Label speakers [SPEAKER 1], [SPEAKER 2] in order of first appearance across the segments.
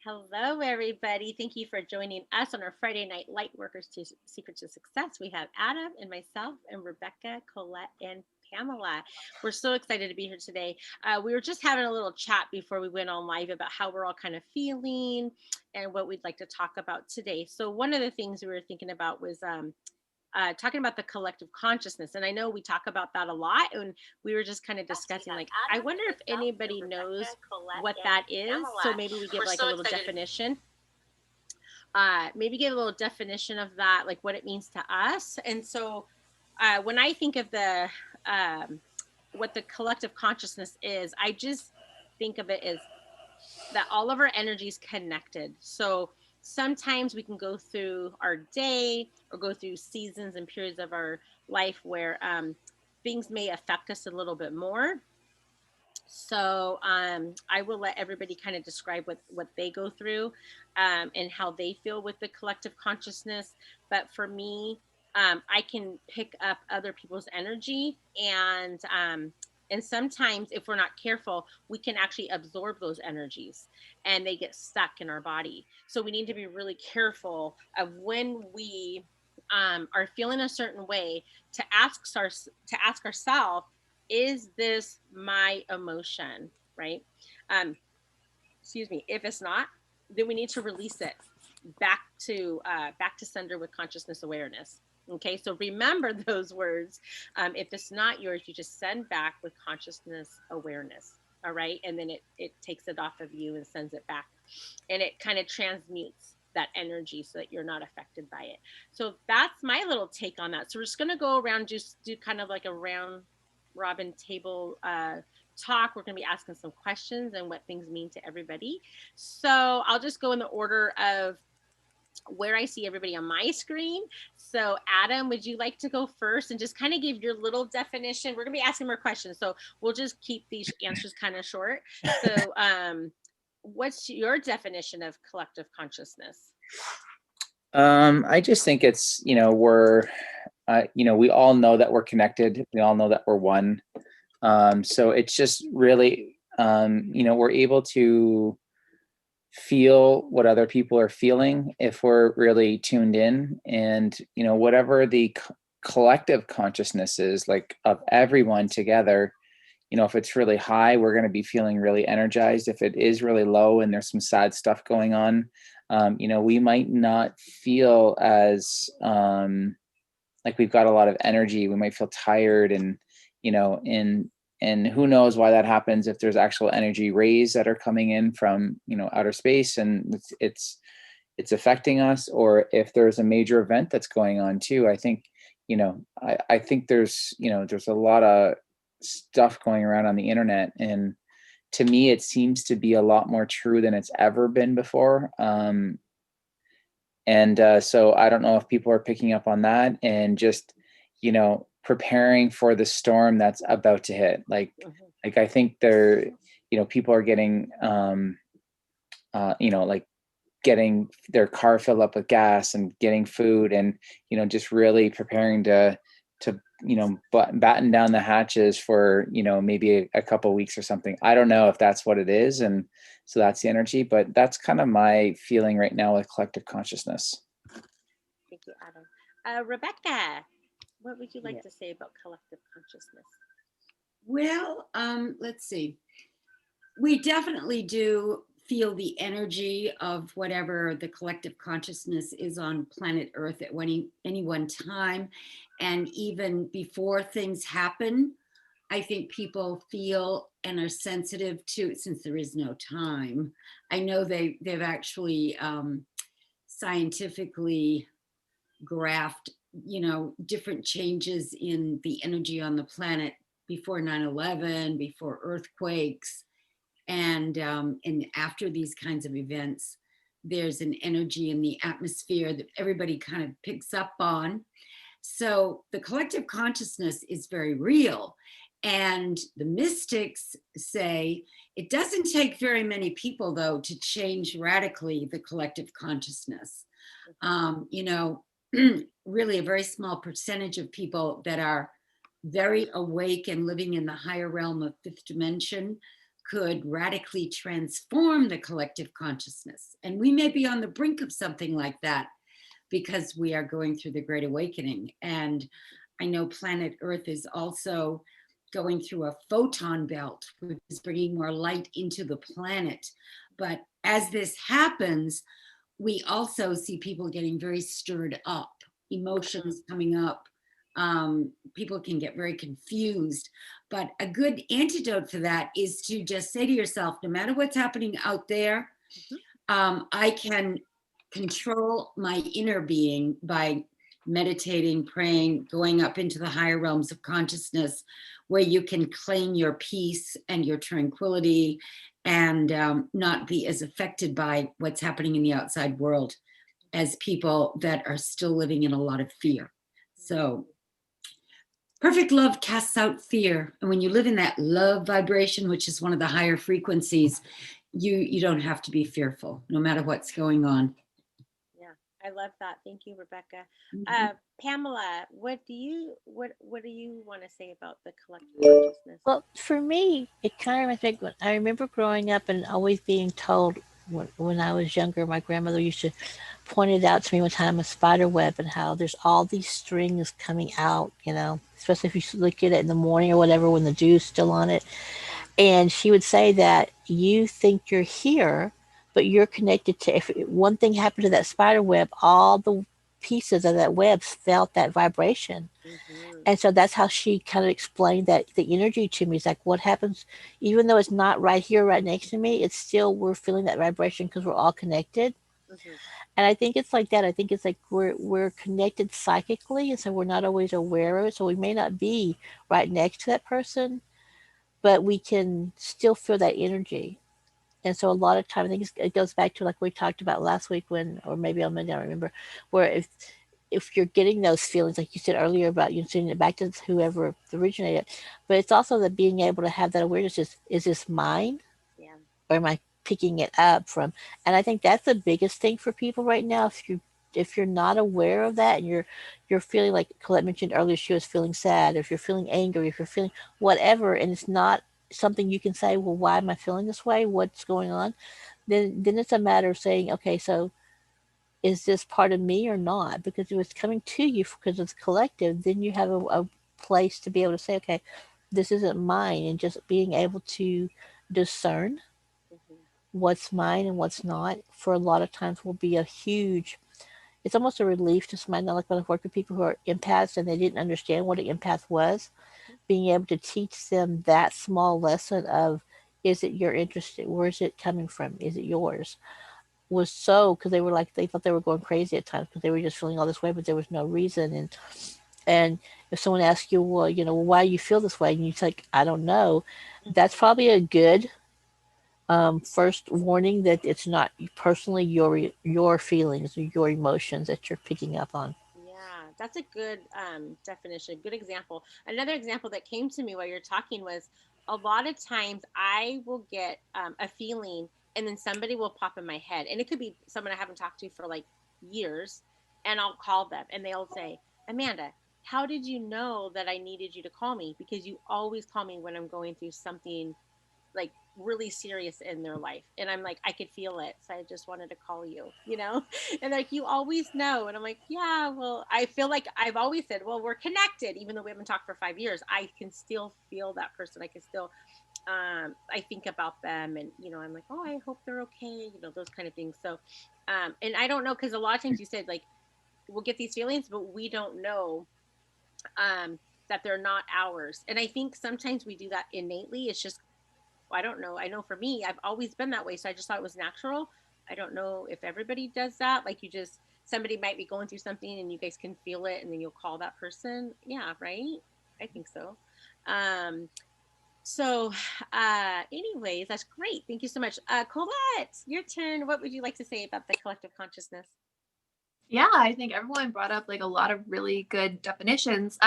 [SPEAKER 1] Hello, everybody. Thank you for joining us on our Friday night Lightworkers to Secrets to Success. We have Adam and myself and Rebecca, Colette, and Pamela. We're so excited to be here today. We were just having a little chat before we went on live about how we're all kind of feeling and what we'd like to talk about today. So, one of the things we were thinking about was talking about the collective consciousness. And I know we talk about that a lot. And we were just kind of discussing, like, I wonder if anybody knows what that is. So maybe we give like a little definition. Maybe give a little definition of that, like what it means to us. And so when I think of the what the collective consciousness is, I just think of it as that all of our energy is connected. So sometimes we can go through our day or go through seasons and periods of our life where things may affect us a little bit more. So I will let everybody kind of describe what they go through and how they feel with the collective consciousness. But for me, I can pick up other people's energy, and sometimes if we're not careful, we can actually absorb those energies and they get stuck in our body. So we need to be really careful of when we are feeling a certain way to ask ourselves, is this my emotion, right? um Excuse me. If it's not, then we need to release it back to sender with consciousness awareness. Okay, so remember those words. If it's not yours, you just send back with consciousness awareness. All right, and then it takes it off of you and sends it back, and it kind of transmutes that energy so that you're not affected by it. So that's my little take on that. So we're just going to go around, just do kind of like a round robin table talk. We're going to be asking some questions and what things mean to everybody. So I'll just go in the order of where I see everybody on my screen. So Adam, would you like to go first and just kind of give your little definition? We're going to be asking more questions, so we'll just keep these answers kind of short. So what's your definition of collective consciousness?
[SPEAKER 2] I just think it's, we all know that we're connected. We all know that we're one. So it's just really, we're able to feel what other people are feeling if we're really tuned in. And, whatever the collective consciousness is, like of everyone together, if it's really high, we're going to be feeling really energized. If it is really low and there's some sad stuff going on, we might not feel as like we've got a lot of energy. We might feel tired, and and who knows why that happens, if there's actual energy rays that are coming in from outer space and it's affecting us, or if there's a major event that's going on too. I think I think there's a lot of stuff going around on the internet, and to me it seems to be a lot more true than it's ever been before. So I don't know if people are picking up on that and just preparing for the storm that's about to hit. Like I think people are getting like getting their car filled up with gas and getting food, and just really preparing to batten down the hatches for maybe a couple of weeks or something. I don't know if that's what it is, and so that's the energy, but that's kind of my feeling right now with collective consciousness.
[SPEAKER 1] Thank you, Adam. Rebecca, what would you like to say about collective consciousness?
[SPEAKER 3] Well, let's see. We definitely do feel the energy of whatever the collective consciousness is on planet Earth at any one time. And even before things happen, I think people feel and are sensitive to it, since there is no time. I know they've actually scientifically graphed, different changes in the energy on the planet before 9/11, before earthquakes, and after these kinds of events. There's an energy in the atmosphere that everybody kind of picks up on. So the collective consciousness is very real. And the mystics say it doesn't take very many people, though, to change radically the collective consciousness. Really a very small percentage of people that are very awake and living in the higher realm of fifth dimension could radically transform the collective consciousness. And we may be on the brink of something like that because we are going through the Great Awakening. And I know planet Earth is also going through a photon belt, which is bringing more light into the planet. But as this happens, we also see people getting very stirred up, emotions coming up. People can get very confused. But a good antidote for that is to just say to yourself, no matter what's happening out there, I can control my inner being by meditating, praying, going up into the higher realms of consciousness, where you can claim your peace and your tranquility and not be as affected by what's happening in the outside world as people that are still living in a lot of fear. So perfect love casts out fear. And when you live in that love vibration, which is one of the higher frequencies, you don't have to be fearful, no matter what's going on.
[SPEAKER 1] Yeah, I love that. Thank you, Rebecca.
[SPEAKER 3] Mhm.
[SPEAKER 1] Pamela, what do you want to say about the collective consciousness?
[SPEAKER 4] Well, for me, it kind of reminds me. I remember growing up and always being told when I was younger, my grandmother used to point it out to me one time, a spider web, and how there's all these strings coming out, especially if you look at it in the morning or whatever when the dew's still on it. And she would say that you think you're here, but you're connected to, if one thing happened to that spider web, all the pieces of that web felt that vibration.
[SPEAKER 1] Mm-hmm.
[SPEAKER 4] And so that's how she kind of explained that the energy to me is like what happens, even though it's not right here, right next to me, it's still, we're feeling that vibration because we're all connected.
[SPEAKER 1] Mm-hmm.
[SPEAKER 4] And I think it's like that. I think it's like we're connected psychically, and so we're not always aware of it. So we may not be right next to that person, but we can still feel that energy. And so a lot of time, I think it goes back to like we talked about last week when, or maybe on Monday, I don't remember, where if you're getting those feelings, like you said earlier about you sending it back to whoever originated, but it's also that being able to have that awareness is this mine,
[SPEAKER 1] Yeah.
[SPEAKER 4] or am I picking it up from? And I think that's the biggest thing for people right now. If you're not aware of that, and you're feeling like Colette mentioned earlier, she was feeling sad, or if you're feeling angry, if you're feeling whatever, and it's not something you can say, well, why am I feeling this way? What's going on? Then it's a matter of saying, okay, so is this part of me or not? Because if it's coming to you because it's collective, then you have a place to be able to say, okay, this isn't mine, and just being able to discern
[SPEAKER 1] Mm-hmm.
[SPEAKER 4] what's mine and what's not for a lot of times will be a huge, it's almost a relief to somebody. Not like when I've worked with people who are empaths and they didn't understand what an empath was, being able to teach them that small lesson of, is it your interest, where is it coming from, is it yours, was so, because they were like, they thought they were going crazy at times because they were just feeling all this way, but there was no reason. And if someone asks you, well, why do you feel this way, and you say, I don't know, that's
[SPEAKER 1] Mm-hmm.
[SPEAKER 4] probably a good first warning that it's not personally your feelings or your emotions that you're picking up on.
[SPEAKER 1] Yeah, that's a good definition, good example. Another example that came to me while you're talking was a lot of times I will get a feeling and then somebody will pop in my head. And it could be someone I haven't talked to for like years. And I'll call them and they'll say, Amanda, how did you know that I needed you to call me? Because you always call me when I'm going through something like really serious in their life. And I'm like, I could feel it. So I just wanted to call you, And like, you always know. And I'm like, yeah, well, I feel like I've always said, well, we're connected. Even though we haven't talked for 5 years, I can still feel that person. I can still, I think about them and, I'm like, oh, I hope they're okay. Those kind of things. So, and I don't know, cause a lot of times you said like, we'll get these feelings, but we don't know, that they're not ours. And I think sometimes we do that innately. It's just, I don't know. I know for me, I've always been that way. So I just thought it was natural. I don't know if everybody does that. Like somebody might be going through something and you guys can feel it and then you'll call that person. Yeah, right? I think so. Um, anyways, that's great. Thank you so much. Colette, your turn. What would you like to say about the collective consciousness?
[SPEAKER 5] Yeah, I think everyone brought up like a lot of really good definitions.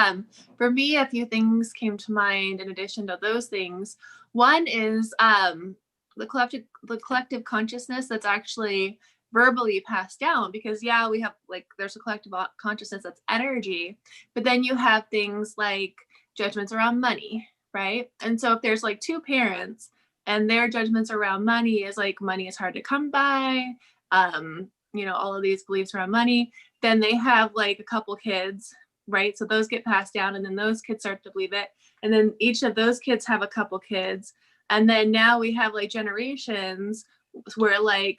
[SPEAKER 5] For me, a few things came to mind in addition to those things. One is the collective consciousness that's actually verbally passed down, because yeah, we have like there's a collective consciousness that's energy, but then you have things like judgments around money, right? And so if there's like two parents and their judgments around money is like money is hard to come by, all of these beliefs around money. Then they have like a couple kids, right? So those get passed down, and then those kids start to believe it, and then each of those kids have a couple kids, and then now we have like generations where like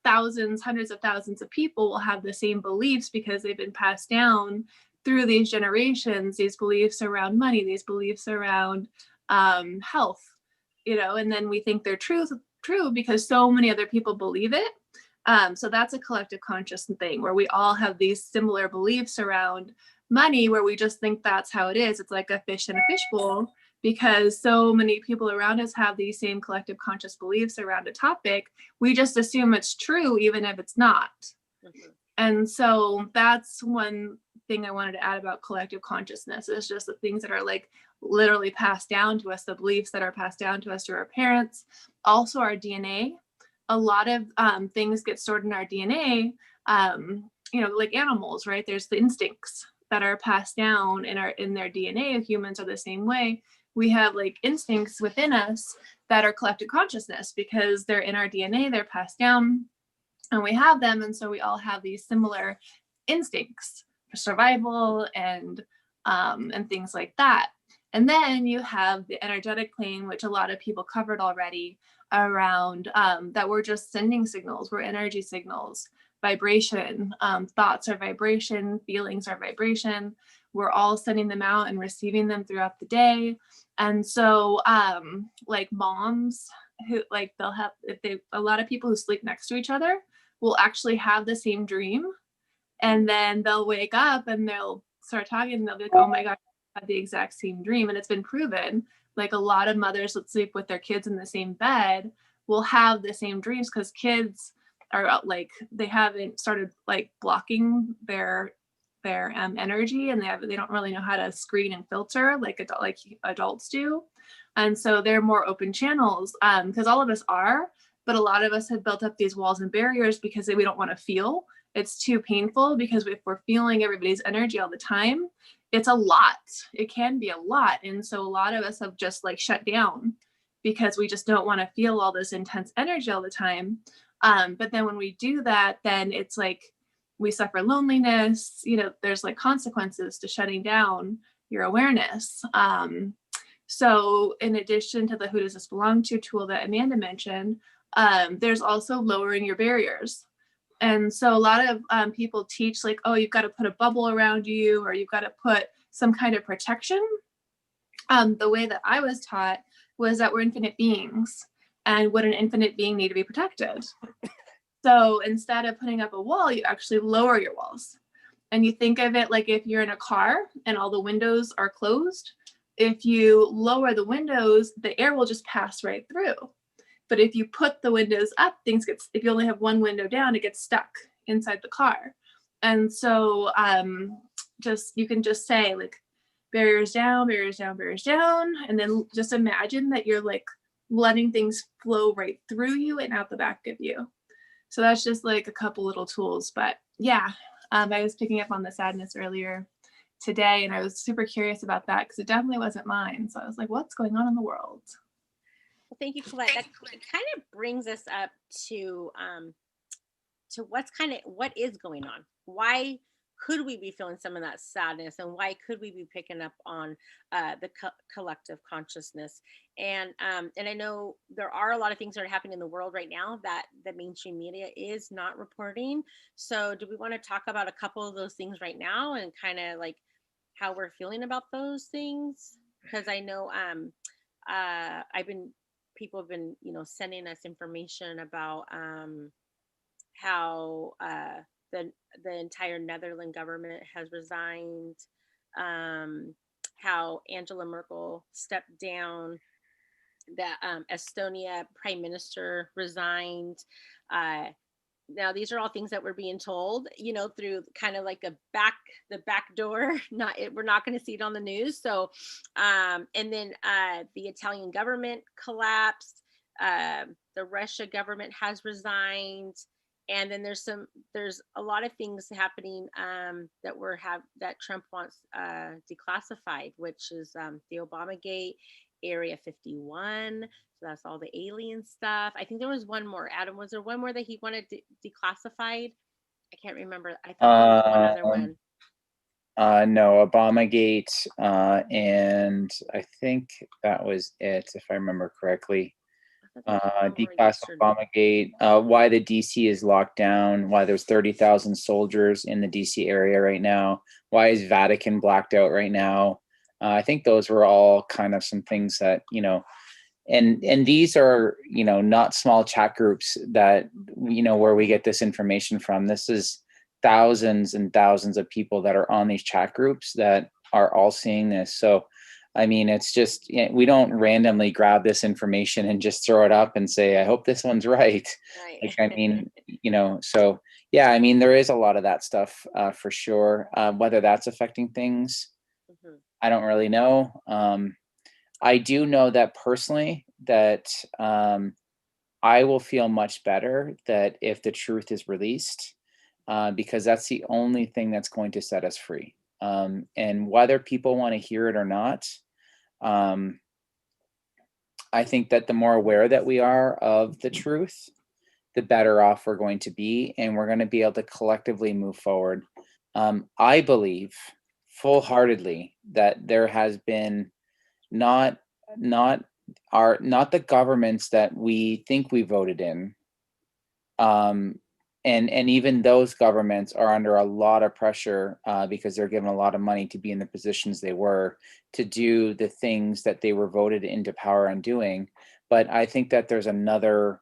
[SPEAKER 5] thousands, hundreds of thousands of people will have the same beliefs because they've been passed down through these generations, these beliefs around money, these beliefs around health, and then we think they're true because so many other people believe it. So that's a collective conscious thing where we all have these similar beliefs around money, where we just think that's how it is. It's like a fish in a fishbowl because so many people around us have these same collective conscious beliefs around a topic. We just assume it's true, even if it's not. Mm-hmm. And so that's one thing I wanted to add about collective consciousness, is just the things that are like literally passed down to us, the beliefs that are passed down to us through our parents, also our DNA. A lot of things get stored in our DNA, like animals, right? There's the instincts that are passed down in their DNA. Humans are the same way. We have like instincts within us that are collective consciousness because they're in our DNA, they're passed down, and we have them. And so we all have these similar instincts for survival and things like that. And then you have the energetic plane, which a lot of people covered already, around that we're just sending signals. We're energy signals, vibration, thoughts are vibration, feelings are vibration. We're all sending them out and receiving them throughout the day. And so like moms who like they'll have, a lot of people who sleep next to each other will actually have the same dream. And then they'll wake up and they'll start talking and they'll be like, oh my God, I had the exact same dream. And it's been proven, like a lot of mothers that sleep with their kids in the same bed will have the same dreams because kids are like, they haven't started like blocking their energy, and they don't really know how to screen and filter like adults do. And so they're more open channels because all of us are, but a lot of us have built up these walls and barriers because we don't want to feel. It's too painful because if we're feeling everybody's energy all the time, it's a lot. It can be a lot. And so a lot of us have just like shut down because we just don't want to feel all this intense energy all the time. But then when we do that, then it's like we suffer loneliness. There's like consequences to shutting down your awareness. So in addition to the Who Does This Belong To tool that Amanda mentioned, there's also lowering your barriers. And so a lot of people teach like, oh, you've got to put a bubble around you, or you've got to put some kind of protection. The way that I was taught was that we're infinite beings, and would an infinite being need to be protected? So instead of putting up a wall, you actually lower your walls. And you think of it like if you're in a car and all the windows are closed, if you lower the windows, the air will just pass right through. But if you put the windows up, if you only have one window down, it gets stuck inside the car. And so you can just say like barriers down, barriers down, barriers down. And then just imagine that you're like letting things flow right through you and out the back of you. So that's just like a couple little tools. But yeah, I was picking up on the sadness earlier today, and I was super curious about that because it definitely wasn't mine. So I was like, what's going on in the world?
[SPEAKER 1] Well, thank you, Colette. That kind of brings us up to what is going on. Why could we be feeling some of that sadness, and why could we be picking up on the collective consciousness? And I know there are a lot of things that are happening in the world right now that the mainstream media is not reporting. So do we want to talk about a couple of those things right now and kind of like how we're feeling about those things? Because I know people have been sending us information about how the entire Netherlands government has resigned, how Angela Merkel stepped down, that Estonia prime minister resigned. Now these are all things that we're being told, through kind of like the back door. We're not going to see it on the news. So, and then the Italian government collapsed. The Russia government has resigned. And then there's a lot of things happening that Trump wants declassified, which is the Obamagate Area 51. So that's all the alien stuff. I think there was one more. Adam, was there one more that he wanted declassified? I can't remember. I thought there was one other one.
[SPEAKER 2] No, Obamagate, and I think that was it, if I remember correctly. Declass Obamagate, why the DC is locked down, why there's 30,000 soldiers in the DC area right now, why is Vatican blacked out right now. I think those were all kind of some things that, and these are, not small chat groups that, where we get this information from. This is thousands and thousands of people that are on these chat groups that are all seeing this. So I mean, it's just, we don't randomly grab this information and just throw it up and say, I hope this one's right. Like, I mean, so yeah, I mean, there is a lot of that stuff for sure. Whether that's affecting things, I don't really know. I do know that personally that I will feel much better that if the truth is released, because that's the only thing that's going to set us free. And whether people want to hear it or not, I think that the more aware that we are of the truth, the better off we're going to be, and we're going to be able to collectively move forward. I believe full-heartedly that there has been not the governments that we think we voted in, and even those governments are under a lot of pressure because they're given a lot of money to be in the positions they were, to do the things that they were voted into power on doing. But I think that there's another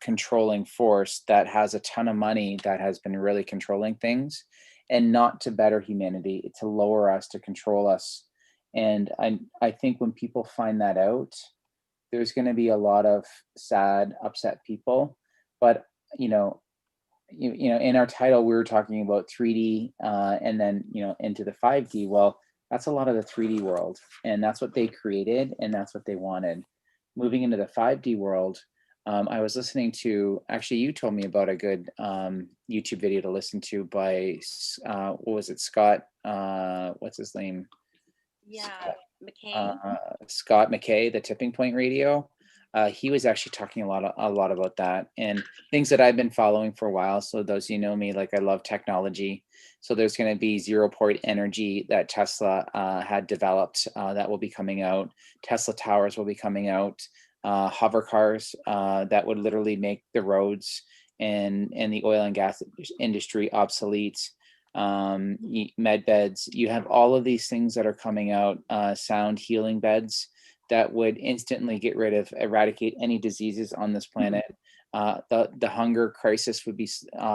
[SPEAKER 2] controlling force that has a ton of money that has been really controlling things, and not to better humanity, to lower us, to control us. And I think when people find that out, there's going to be a lot of sad, upset people. But in our title, we were talking about 3D and then, into the 5D. Well, that's a lot of the 3D world, and that's what they created, and that's what they wanted. Moving into the 5D world, I was listening to, actually, you told me about a good YouTube video to listen to by, what was it, Scott? What's his name?
[SPEAKER 1] Yeah, McKay.
[SPEAKER 2] Scott McKay, the Tipping Point Radio. He was actually talking a lot about that, and things that I've been following for a while. So those you know me, like, I love technology. So there's going to be zero point energy that Tesla had developed that will be coming out. Tesla towers will be coming out. Hover cars that would literally make the roads and the oil and gas industry obsolete. Med beds. You have all of these things that are coming out. Sound healing beds that would instantly eradicate any diseases on this planet. The hunger crisis would be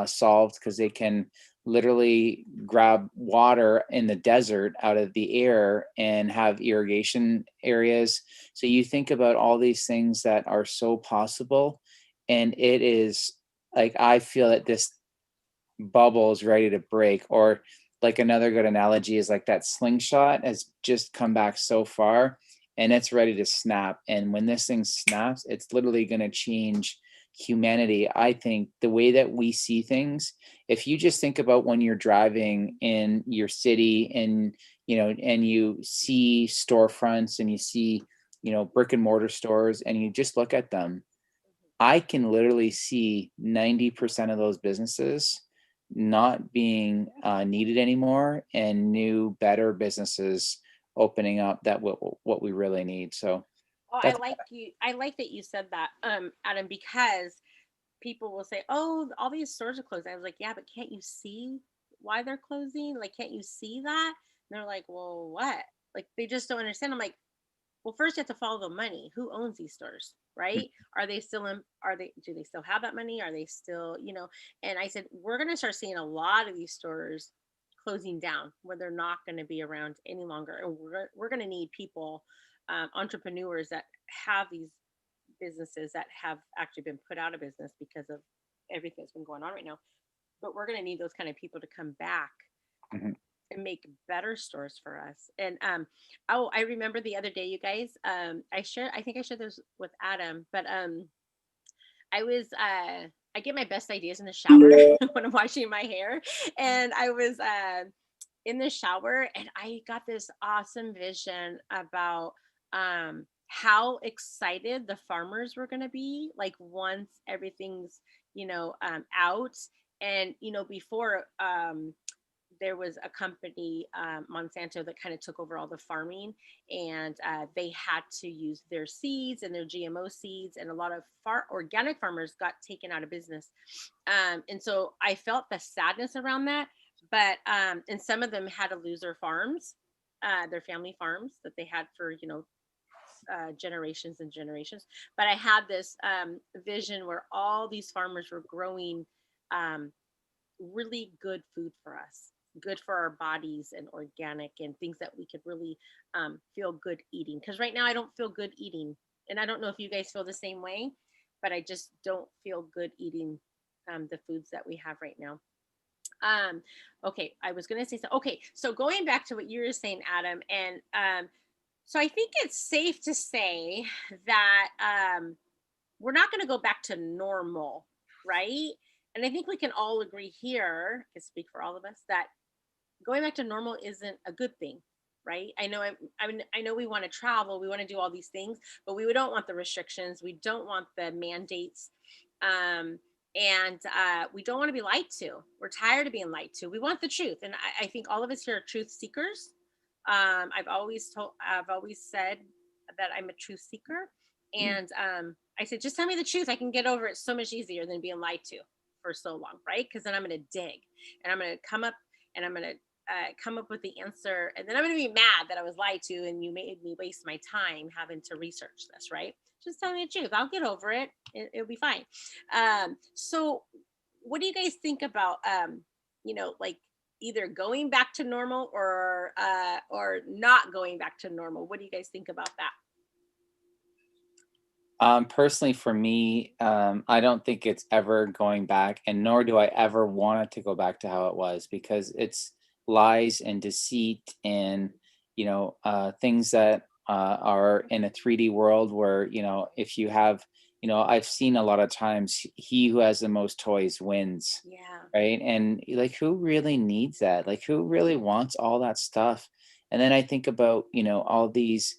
[SPEAKER 2] solved because they can literally grab water in the desert out of the air and have irrigation areas. So you think about all these things that are so possible, and it is like, I feel that this bubble is ready to break. Or like, another good analogy is like that slingshot has just come back so far, and it's ready to snap. And when this thing snaps, it's literally going to change humanity. I think the way that we see things, if you just think about when you're driving in your city and, and you see storefronts and you see, brick and mortar stores, and you just look at them, I can literally see 90% of those businesses not being needed anymore, and new, better businesses opening up that what we really need. So
[SPEAKER 1] I like that you said that, Adam, because people will say, oh, all these stores are closed. I was like, yeah, but can't you see why they're closing? Like, can't you see that? And they're like, well, what? Like, they just don't understand. I'm like, well, first you have to follow the money. Who owns these stores, right? Are they still do they still have that money? Are they still, and I said, we're going to start seeing a lot of these stores closing down, where they're not going to be around any longer. And we're going to need people, entrepreneurs that have these businesses that have actually been put out of business because of everything that's been going on right now. But we're going to need those kind of people to come back and make better stores for us. And I remember the other day, you guys, I think I shared this with Adam, but I get my best ideas in the shower when I'm washing my hair. And I was in the shower, and I got this awesome vision about how excited the farmers were going to be, like once everything's, out. And, before, there was a company, Monsanto, that kind of took over all the farming, and they had to use their seeds and their GMO seeds, and a lot of organic farmers got taken out of business. And so I felt the sadness around that, but and some of them had to lose their farms, their family farms that they had for generations and generations. But I had this vision where all these farmers were growing really good food for us, good for our bodies, and organic, and things that we could really feel good eating. Because right now I don't feel good eating, and I don't know if you guys feel the same way, but I just don't feel good eating the foods that we have right now. Okay, I was gonna say so. Okay, so going back to what you were saying, Adam, and so I think it's safe to say that we're not going to go back to normal, right? And I think we can all agree here, I can speak for all of us, that going back to normal isn't a good thing, right? I know we want to travel, we want to do all these things, but we don't want the restrictions, we don't want the mandates, and we don't want to be lied to. We're tired of being lied to. We want the truth, and I think all of us here are truth seekers. I've always said that I'm a truth seeker, and I said, just tell me the truth. I can get over it so much easier than being lied to for so long, right? Because then I'm going to dig, and I'm going to come up, and I'm going to come up with the answer, and then I'm going to be mad that I was lied to, and you made me waste my time having to research this, right? Just tell me the truth. I'll get over it. It'll be fine. So, what do you guys think about, like either going back to normal or not going back to normal? What do you guys think about that?
[SPEAKER 2] Personally, for me, I don't think it's ever going back, and nor do I ever want it to go back to how it was, because it's lies and deceit and things that are in a 3D world where if you have I've seen a lot of times he who has the most toys wins.
[SPEAKER 1] Yeah.
[SPEAKER 2] Right. And like, who really needs that? Like, who really wants all that stuff? And then I think about all these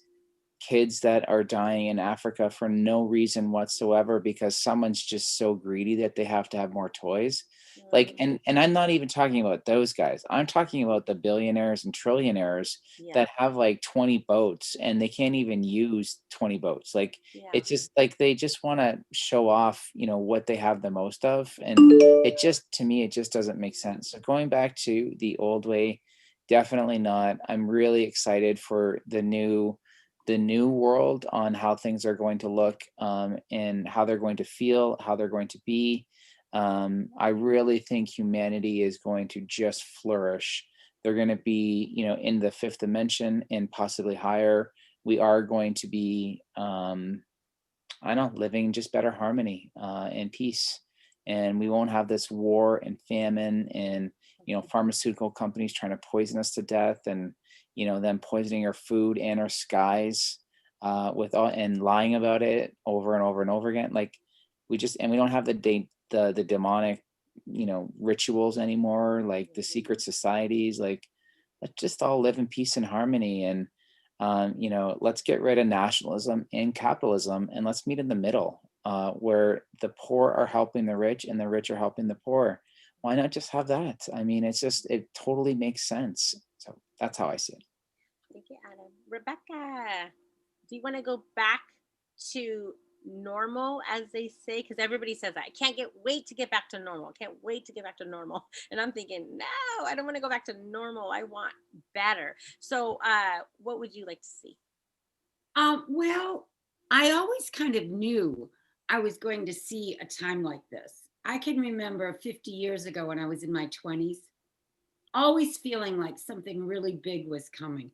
[SPEAKER 2] kids that are dying in Africa for no reason whatsoever because someone's just so greedy that they have to have more toys. Like, and I'm not even talking about those guys. I'm talking about the billionaires and trillionaires that have like 20 boats and they can't even use 20 boats. Like, it's just like they just want to show off, what they have the most of. And it just, to me, it just doesn't make sense. So going back to the old way, definitely not. I'm really excited for the new world on how things are going to look, and how they're going to feel, how they're going to be. I really think humanity is going to just flourish. They're going to be, in the fifth dimension and possibly higher. We are going to be, living just better harmony and peace. And we won't have this war and famine and, pharmaceutical companies trying to poison us to death, and, them poisoning our food and our skies with all and lying about it over and over and over again. Like, we don't have the demonic, rituals anymore, like the secret societies. Like, let's just all live in peace and harmony. And, let's get rid of nationalism and capitalism, and let's meet in the middle, where the poor are helping the rich and the rich are helping the poor. Why not just have that? I mean, it totally makes sense. So that's how I see it.
[SPEAKER 1] Thank you, Adam. Rebecca, do you want to go back to normal, as they say? Because everybody says that. I can't wait to get back to normal. I can't wait to get back to normal. And I'm thinking, no, I don't want to go back to normal. I want better. So what would you like to see?
[SPEAKER 3] Well, I always kind of knew I was going to see a time like this. I can remember 50 years ago when I was in my 20s, always feeling like something really big was coming.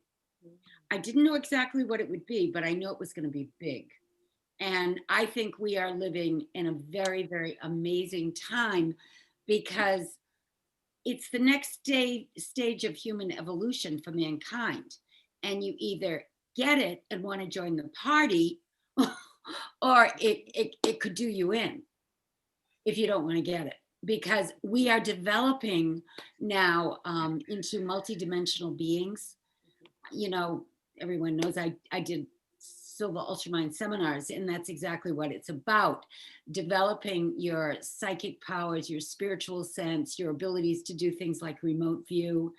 [SPEAKER 3] I didn't know exactly what it would be, but I know it was going to be big. And I think we are living in a very, very amazing time, because it's the next stage of human evolution for mankind. And you either get it and want to join the party, or it could do you in if you don't want to get it. Because we are developing now into multidimensional beings. Everyone knows I did Silva Ultramind seminars, and that's exactly what it's about: developing your psychic powers, your spiritual sense, your abilities to do things like remote view,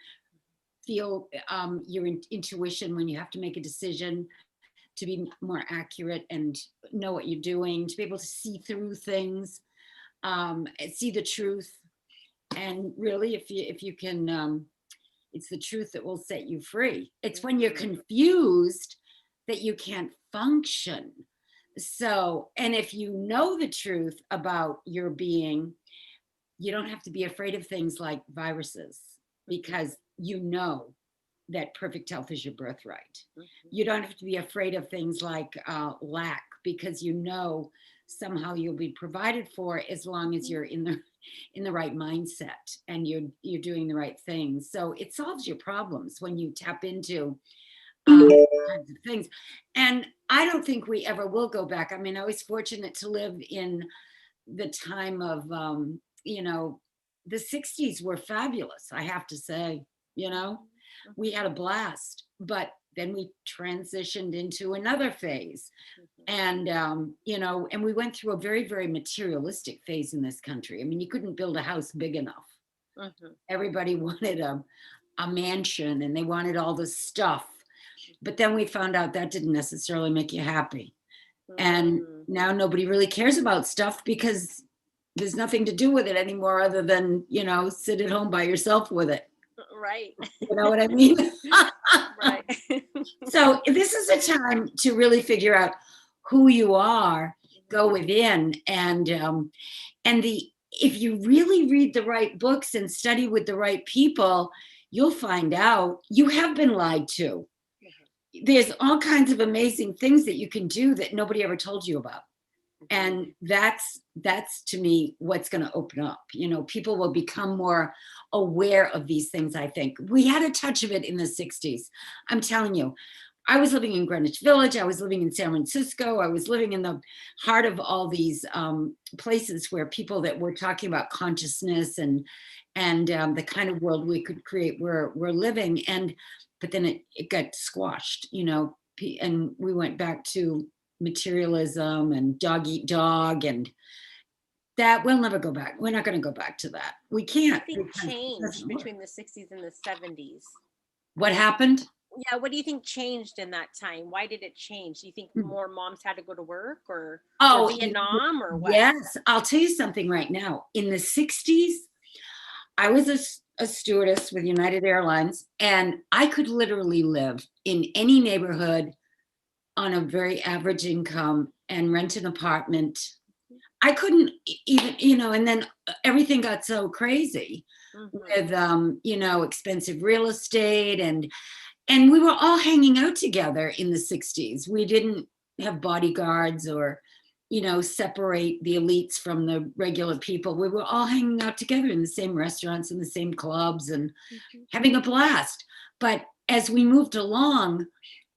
[SPEAKER 3] feel your intuition when you have to make a decision, to be more accurate and know what you're doing, to be able to see through things, see the truth. And really, if you can, it's the truth that will set you free. It's when you're confused that you can't function. So, and if you know the truth about your being, you don't have to be afraid of things like viruses, because you know that perfect health is your birthright. You don't have to be afraid of things like lack, because you know somehow you'll be provided for as long as you're in the right mindset and you're doing the right things. So it solves your problems when you tap into kinds of things. And I don't think we ever will go back. I mean, I was fortunate to live in the time of the 60s were fabulous, I have to say. We had a blast, but then we transitioned into another phase. And and we went through a very, very materialistic phase in this country. I mean, you couldn't build a house big enough. Everybody wanted a mansion, and they wanted all this stuff. But then we found out that didn't necessarily make you happy. And now nobody really cares about stuff, because there's nothing to do with it anymore other than, sit at home by yourself with it.
[SPEAKER 1] Right.
[SPEAKER 3] You know what I mean?
[SPEAKER 1] Right.
[SPEAKER 3] So this is a time to really figure out who you are, go within, and if you really read the right books and study with the right people, you'll find out you have been lied to. There's all kinds of amazing things that you can do that nobody ever told you about. And that's to me what's going to open up. People will become more aware of these things. I think we had a touch of it in the 60s. I'm telling you, I was living in Greenwich Village. I was living in San Francisco. I was living in the heart of all these places where people that were talking about consciousness and the kind of world we could create were living. But then it got squashed, and we went back to materialism and dog eat dog, and that we'll never go back. We're not going to go back to that. We can't.
[SPEAKER 1] What do you think changed between the 60s and the 70s?
[SPEAKER 3] What happened?
[SPEAKER 1] Yeah, what do you think changed in that time? Why did it change? Do you think more moms had to go to work, or Vietnam, or what?
[SPEAKER 3] Yes, I'll tell you something right now. In the 60s, I was a stewardess with United Airlines, and I could literally live in any neighborhood on a very average income and rent an apartment. I couldn't even, and then everything got so crazy with, expensive real estate, and we were all hanging out together in the 60s. We didn't have bodyguards or, separate the elites from the regular people. We were all hanging out together in the same restaurants and the same clubs and having a blast. But as we moved along,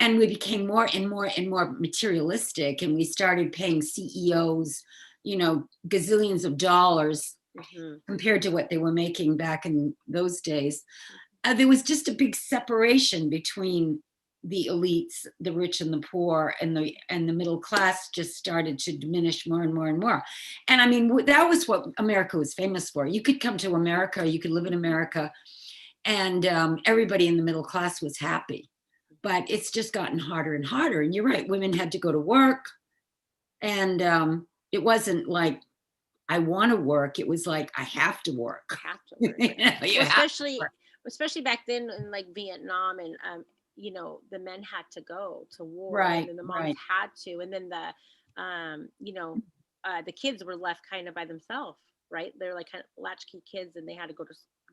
[SPEAKER 3] and we became more and more and more materialistic, and we started paying CEOs, gazillions of dollars compared to what they were making back in those days. There was just a big separation between the elites, the rich and the poor, and the middle class just started to diminish more and more and more. And I mean, that was what America was famous for. You could come to America, you could live in America, and everybody in the middle class was happy. But it's just gotten harder and harder. And you're right, women had to go to work. And it wasn't like, I want to work. It was like, I have to work.
[SPEAKER 1] Have to work. Especially back then in like Vietnam, and the men had to go to war,
[SPEAKER 3] right,
[SPEAKER 1] and the moms had to, and then the kids were left kind of by themselves, right? They're like kind of latchkey kids, and they had to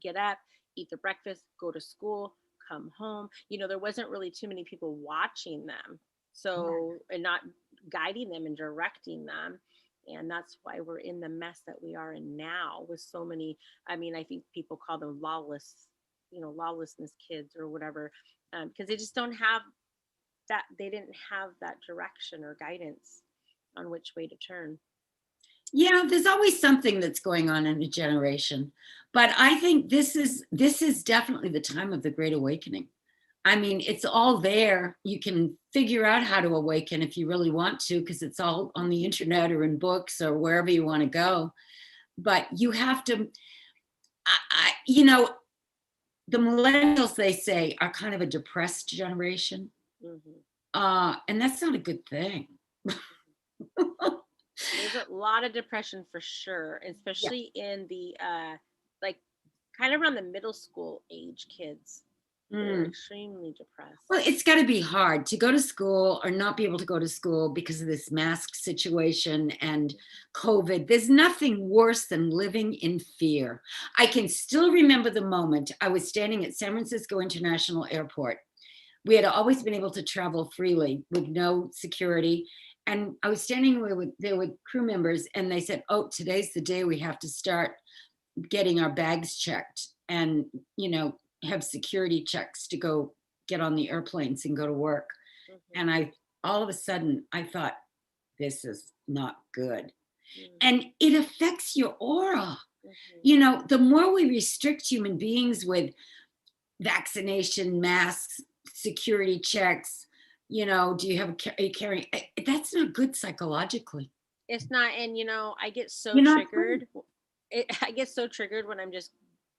[SPEAKER 1] get up, eat their breakfast, go to school, come home. There wasn't really too many people watching them, and not guiding them and directing them. And that's why we're in the mess that we are in now, with so many, I think people call them lawlessness kids or whatever, because they just don't have that. They didn't have that direction or guidance on which way to turn.
[SPEAKER 3] Yeah, there's always something that's going on in a generation, but I think this is definitely the time of the Great Awakening. I mean, it's all there. You can figure out how to awaken if you really want to, because it's all on the internet or in books or wherever you want to go. But you have to, you know, the millennials, they say, are kind of a depressed generation. And that's not a good thing.
[SPEAKER 1] There's a lot of depression for sure, especially in the like kind of around the middle school age kids. They're extremely depressed.
[SPEAKER 3] Well, it's got to be hard to go to school or not be able to go to school because of this mask situation and COVID. There's nothing worse than living in fear. I can still remember the moment I was standing at San Francisco International Airport. We had always been able to travel freely with no security. And I was standing there with crew members, and they said, "Oh, today's the day we have to start getting our bags checked and, you know, have security checks to go get on the airplanes and go to work." And all of a sudden, I thought, this is not good. And it affects your aura. You know, the more we restrict human beings with vaccination, masks, security checks, you know, do you have a carrying? That's not good psychologically.
[SPEAKER 1] It's not, and you know, I get so
[SPEAKER 3] You're not
[SPEAKER 1] triggered. I get so triggered when I'm just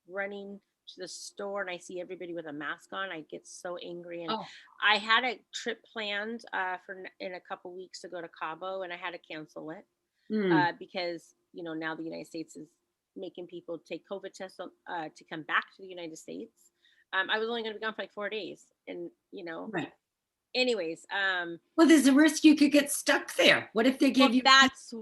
[SPEAKER 1] running to the store and I see everybody with a mask on. I get so angry. And I had a trip planned in a couple weeks to go to Cabo, and I had to cancel it because, you know, now the United States is making people take COVID tests to come back to the United States. I was only going to be gone for like 4 days, and you know.
[SPEAKER 3] Right.
[SPEAKER 1] Anyways,
[SPEAKER 3] well, there's a risk you could get stuck there. What if they gave you?
[SPEAKER 1] That's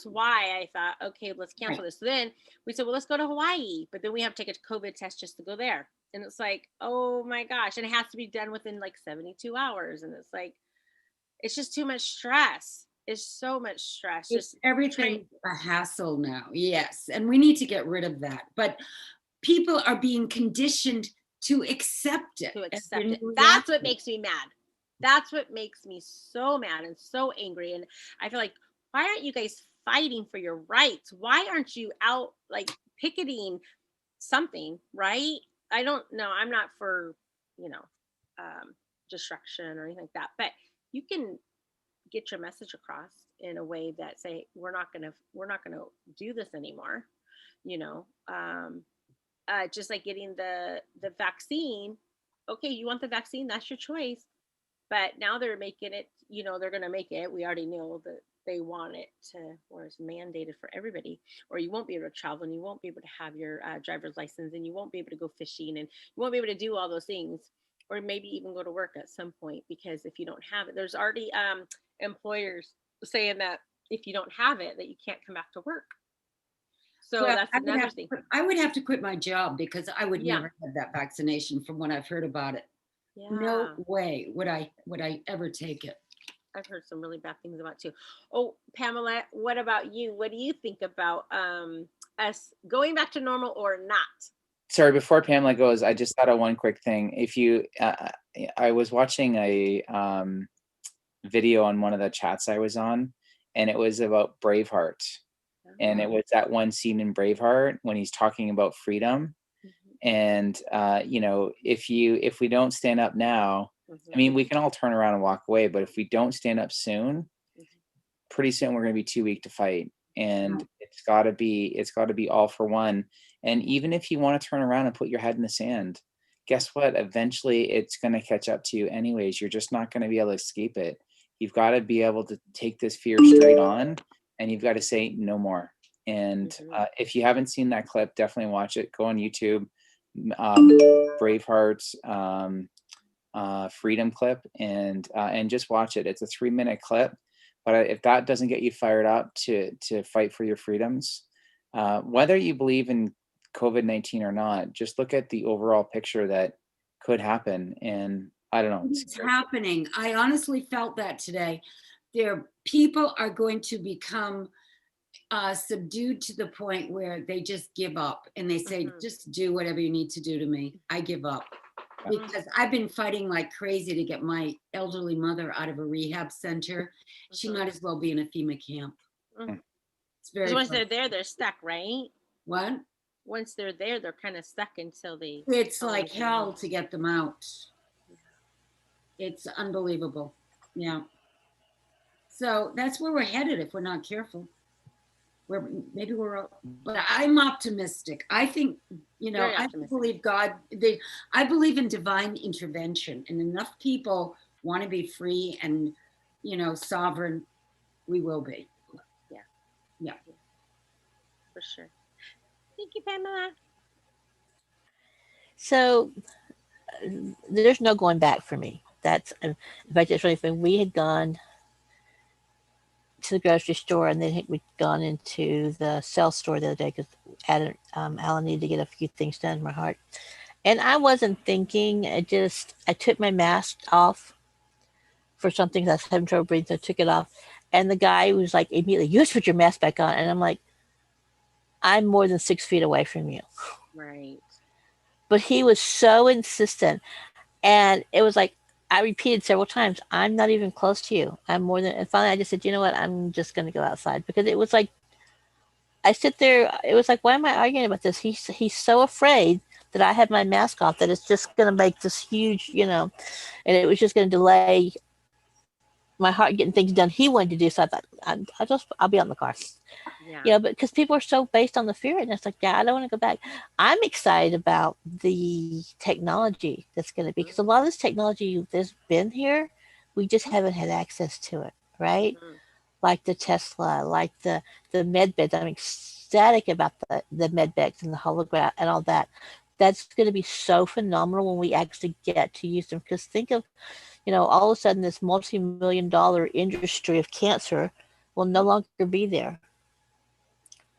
[SPEAKER 1] why I thought, okay, let's cancel this. So then we said, well, let's go to Hawaii, but then we have to take a COVID test just to go there, and it's like, oh my gosh, and it has to be done within like 72 hours, and it's like, it's just too much stress. It's so much stress.
[SPEAKER 3] Just everything a hassle now. Yes, and we need to get rid of that. But people are being conditioned to accept it.
[SPEAKER 1] That's what makes me mad. That's what makes me so mad and so angry. And I feel like, why aren't you guys fighting for your rights? Why aren't you out like picketing something, right? I don't know. I'm not for, you know, destruction or anything like that, but you can get your message across in a way that say, we're not gonna do this anymore, you know. Just like getting the vaccine. Okay, you want the vaccine, that's your choice. But now they're making it, you know, they're going to make it. We already know that they want it to, or it's mandated for everybody, or you won't be able to travel, and you won't be able to have your driver's license, and you won't be able to go fishing, and you won't be able to do all those things, or maybe even go to work at some point, because if you don't have it, there's already employers saying that if you don't have it, that you can't come back to work. So that's another thing.
[SPEAKER 3] I would have to quit my job because I would never have that vaccination from what I've heard about it. Yeah. No way would I ever take it.
[SPEAKER 1] I've heard some really bad things about it too. Oh, Pamela, what about you? What do you think about us going back to normal or not?
[SPEAKER 2] Sorry, before Pamela goes, I just thought of one quick thing. If you, I was watching a video on one of the chats I was on, and it was about Braveheart. And it was that one scene in Braveheart when he's talking about freedom. And, you know, if we don't stand up now, I mean, we can all turn around and walk away, but if we don't stand up soon, pretty soon we're going to be too weak to fight. And it's got to be all for one. And even if you want to turn around and put your head in the sand, guess what? Eventually it's going to catch up to you anyways. You're just not going to be able to escape it. You've got to be able to take this fear straight on, and you've got to say no more. And if you haven't seen that clip, definitely watch it. Go on YouTube, Braveheart's freedom clip, and just watch it. It's a 3-minute clip, but if that doesn't get you fired up to fight for your freedoms, whether you believe in COVID-19 or not, just look at the overall picture that could happen. And I don't know,
[SPEAKER 3] it's happening. I honestly felt that today. People are going to become subdued to the point where they just give up, and they say, just do whatever you need to do to me. I give up. Because I've been fighting like crazy to get my elderly mother out of a rehab center. She might as well be in a FEMA camp. It's very
[SPEAKER 1] once they're there, they're stuck, right?
[SPEAKER 3] What?
[SPEAKER 1] Once they're there, they're kind of stuck until they.
[SPEAKER 3] It's like hell to get them out. It's unbelievable. Yeah. So that's where we're headed if we're not careful. Maybe we're, but I'm optimistic. I think,
[SPEAKER 1] Very
[SPEAKER 3] I
[SPEAKER 1] optimistic.
[SPEAKER 3] believe God, I believe in divine intervention, and enough people want to be free and, sovereign, we will be.
[SPEAKER 1] Yeah.
[SPEAKER 3] Yeah.
[SPEAKER 1] For sure. Thank you, Pamela.
[SPEAKER 4] So there's no going back for me. That's, in fact, it's really funny. We had gone to the grocery store, and then we'd gone into the cell store the other day because Alan needed to get a few things done in my heart. And I wasn't thinking. I took my mask off for something that I was having trouble breathing, so I took it off. And the guy was like, immediately, you just put your mask back on. And I'm like, I'm more than 6 feet away from you.
[SPEAKER 1] Right.
[SPEAKER 4] But he was so insistent. And it was like, I repeated several times, I'm not even close to you. I'm more than, and finally I just said, you know what? I'm just going to go outside, because it was like, I sit there, it was like, why am I arguing about this? He's so afraid that I have my mask off that it's just going to make this huge, and it was just going to delay my heart getting things done he wanted to do. So I thought, I'll be on the car.
[SPEAKER 1] Yeah.
[SPEAKER 4] But because people are so based on the fear, and it's like, yeah, I don't want to go back. I'm excited about the technology that's going to be, because a lot of this technology that's been here, we just haven't had access to it, right?
[SPEAKER 1] Mm-hmm.
[SPEAKER 4] Like the Tesla, like the med beds. I'm ecstatic about the med beds and the holograph and all that. That's going to be so phenomenal when we actually get to use them. Because think of, all of a sudden this multi-million-dollar industry of cancer will no longer be there,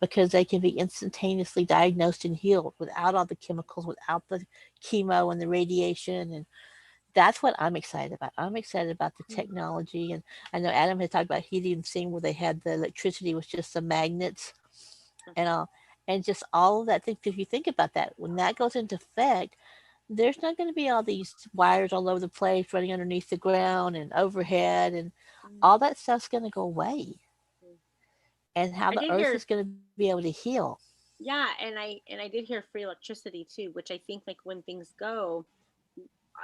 [SPEAKER 4] because they can be instantaneously diagnosed and healed without all the chemicals, without the chemo and the radiation. And that's what I'm excited about. I'm excited about the technology. And I know Adam had talked about, he'd even seen where they had the electricity was just the magnets and all, and just all of that thing. Because if you think about that, when that goes into effect, there's not going to be all these wires all over the place running underneath the ground and overhead, and all that stuff's going to go away. And how the earth is going to be able to heal.
[SPEAKER 1] Yeah, and I did hear free electricity too, which I think, like, when things go,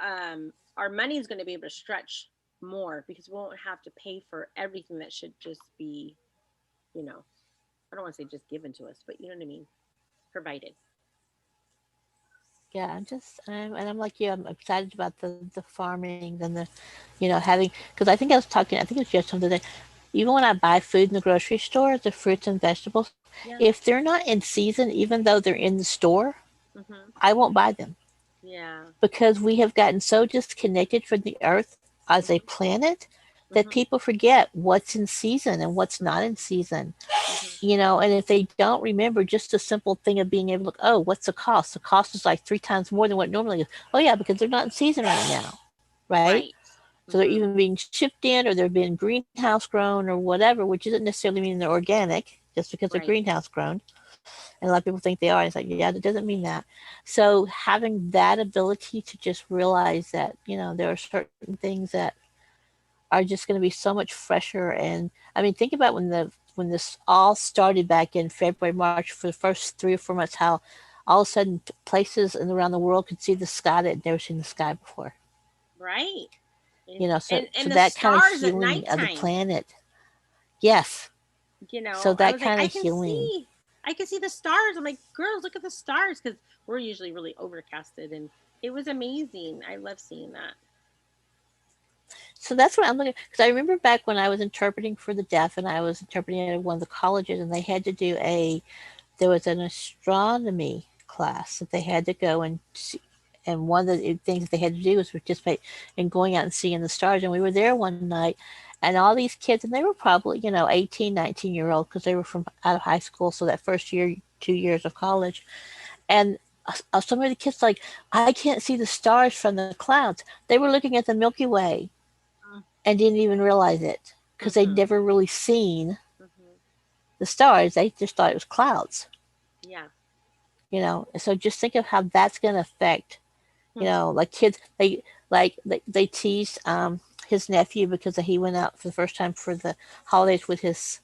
[SPEAKER 1] our money is going to be able to stretch more, because we won't have to pay for everything that should just be, I don't want to say just given to us, but you know what I mean, provided.
[SPEAKER 4] Yeah, I'm like you. I'm excited about the farming and the, having, because I think I think it was just something that, even when I buy food in the grocery store, the fruits and vegetables, if they're not in season, even though they're in the store, I won't buy them.
[SPEAKER 1] Yeah.
[SPEAKER 4] Because we have gotten so disconnected from the earth as a planet that people forget what's in season and what's not in season. And if they don't remember just the simple thing of being able to look, oh, what's the cost? The cost is like 3 times more than what it normally is. Oh yeah, because they're not in season right now. Right? So they're even being shipped in, or they're being greenhouse grown or whatever, which doesn't necessarily mean they're organic just because they're greenhouse grown. And a lot of people think they are. It's like, yeah, that doesn't mean that. So having that ability to just realize that, there are certain things that are just going to be so much fresher. And I mean, think about when this all started back in February, March, for the first 3 or 4 months, how all of a sudden places around the world could see the sky that had never seen the sky before.
[SPEAKER 1] Right.
[SPEAKER 4] So
[SPEAKER 1] and the
[SPEAKER 4] that kind of
[SPEAKER 1] stars at
[SPEAKER 4] healing of the
[SPEAKER 1] nighttime.
[SPEAKER 4] planet. Yes. So
[SPEAKER 1] I
[SPEAKER 4] that
[SPEAKER 1] was like,
[SPEAKER 4] kind of healing.
[SPEAKER 1] I can see the stars. I'm like, girls, look at the stars, because we're usually really overcasted, and it was amazing. I love seeing that.
[SPEAKER 4] So that's what I'm looking, because I remember back when I was interpreting for the deaf, and I was interpreting at one of the colleges, and they had to do there was an astronomy class that they had to go and see, and one of the things that they had to do was participate in going out and seeing the stars. And we were there one night, and all these kids, and they were probably 18, 19-year-old, because they were from out of high school, so that first year, 2 years of college. And some of the kids like, I can't see the stars from the clouds. They were looking at the Milky Way and didn't even realize it, because they'd never really seen the stars. They just thought it was clouds.
[SPEAKER 1] Yeah.
[SPEAKER 4] So just think of how that's going to affect, like kids, they teased his nephew because he went out for the first time for the holidays with his